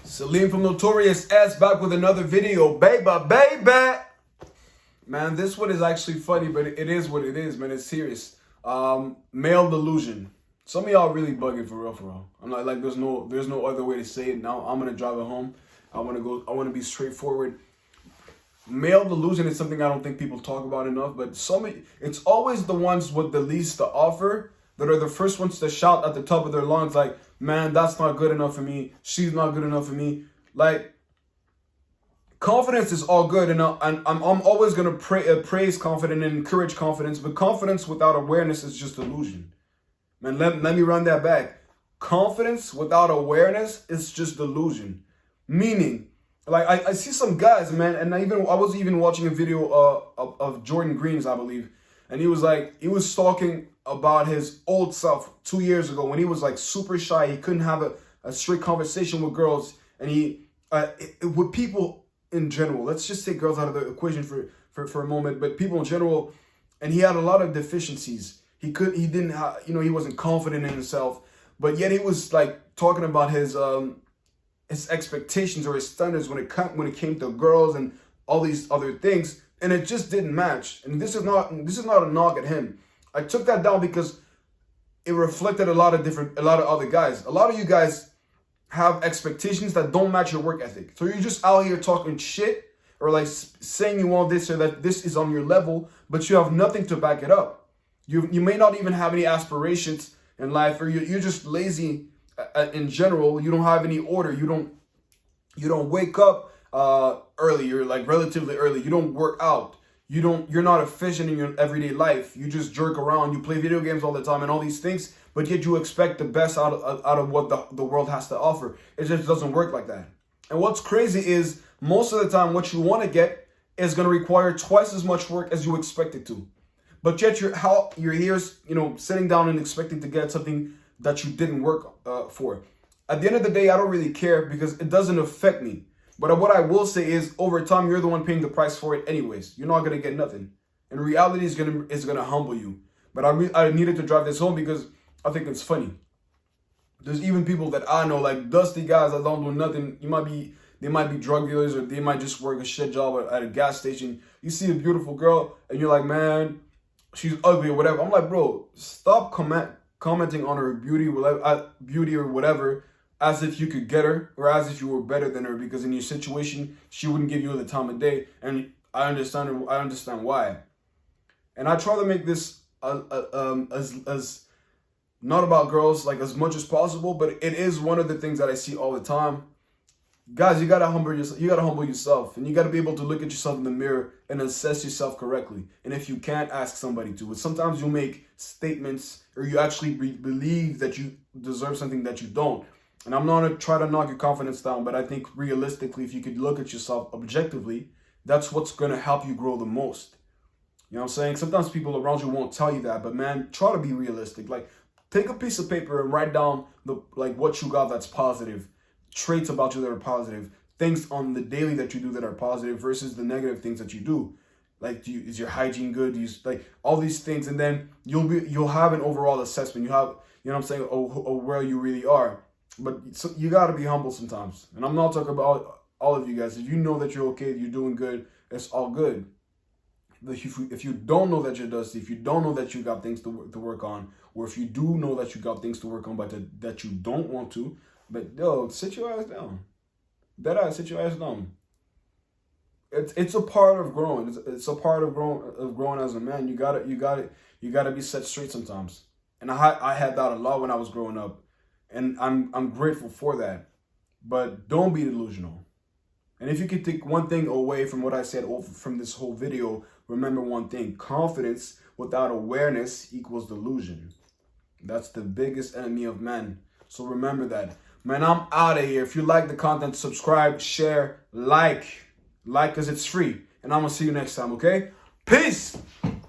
Salim from Notorious S back with another video, baby. Man, this one is actually funny, but it is what it is, man. It's serious. Male delusion. Some of y'all really bugging for real. I'm not like there's no other way to say it. Now I'm gonna drive it home. I wanna be straightforward. Male delusion is something I don't think people talk about enough, but it's always the ones with the least to offer that are the first ones to shout at the top of their lungs, like, man, that's not good enough for me. She's not good enough for me. Like, confidence is all good, and I'm always gonna praise confidence and encourage confidence, but confidence without awareness is just delusion. Man, let me run that back. Confidence without awareness is just delusion. Meaning, like I see some guys, man, and I was even watching a video of Jordan Green's, I believe, and he was talking about his old self 2 years ago when he was like super shy. He couldn't have a straight conversation with girls, and with people in general. Let's just take girls out of the equation for a moment, but people in general, and he had a lot of deficiencies. He wasn't confident in himself, but yet he was like talking about his expectations or his standards when it came to girls and all these other things, and it just didn't match. And this is not a knock at him. I took that down because it reflected a lot of other guys. A lot of you guys have expectations that don't match your work ethic. So you're just out here talking shit or like saying you want this or that this is on your level, but you have nothing to back it up. You may not even have any aspirations in life, or you're just lazy in general. You don't have any order. You don't wake up early. You're like relatively early. You don't work out. You're not efficient in your everyday life. You just jerk around. You play video games all the time and all these things, but yet you expect the best out of what the world has to offer. It just doesn't work like that. And what's crazy is most of the time what you want to get is going to require twice as much work as you expect it to. But yet you're here, sitting down and expecting to get something that you didn't work for. At the end of the day, I don't really care because it doesn't affect me. But what I will say is, over time, you're the one paying the price for it anyways. You're not going to get nothing. And reality is gonna humble you. But I needed to drive this home because I think it's funny. There's even people that I know, like dusty guys that don't do nothing. They might be drug dealers, or they might just work a shit job at a gas station. You see a beautiful girl and you're like, man, she's ugly or whatever. I'm like, bro, stop commenting on her beauty or whatever, as if you could get her or as if you were better than her, because in your situation she wouldn't give you the time of day, and I understand why. And I try to make this as not about girls like as much as possible, but it is one of the things that I see all the time. Guys, you gotta humble yourself, and you gotta be able to look at yourself in the mirror and assess yourself correctly. And if you can't, ask somebody to. But sometimes you'll make statements, or you actually believe that you deserve something that you don't. And I'm not gonna try to knock your confidence down, but I think realistically, if you could look at yourself objectively, that's what's gonna help you grow the most. You know what I'm saying? Sometimes people around you won't tell you that, but man, try to be realistic. Like, take a piece of paper and write down what you got that's positive. Traits about you that are positive, things on the daily that you do that are positive versus the negative things that you do. Like, is your hygiene good? Like all these things, and then you'll have an overall assessment. You have, you know what I'm saying, where you really are. But you got to be humble sometimes. And I'm not talking about all of you guys. If you know that you're okay, you're doing good, it's all good. But if you don't know that you're dusty, if you don't know that you got things to work on, or if you do know that you got things to work on but that you don't want to, but yo, sit your ass down. Deadass, sit your ass down. It's a part of growing. It's a part of growing as a man. You gotta be set straight sometimes. And I had that a lot when I was growing up, and I'm grateful for that. But don't be delusional. And if you could take one thing away from what I said from this whole video, remember one thing: confidence without awareness equals delusion. That's the biggest enemy of men. So remember that. Man, I'm out of here. If you like the content, subscribe, share, like, because it's free. And I'm going to see you next time, okay? Peace!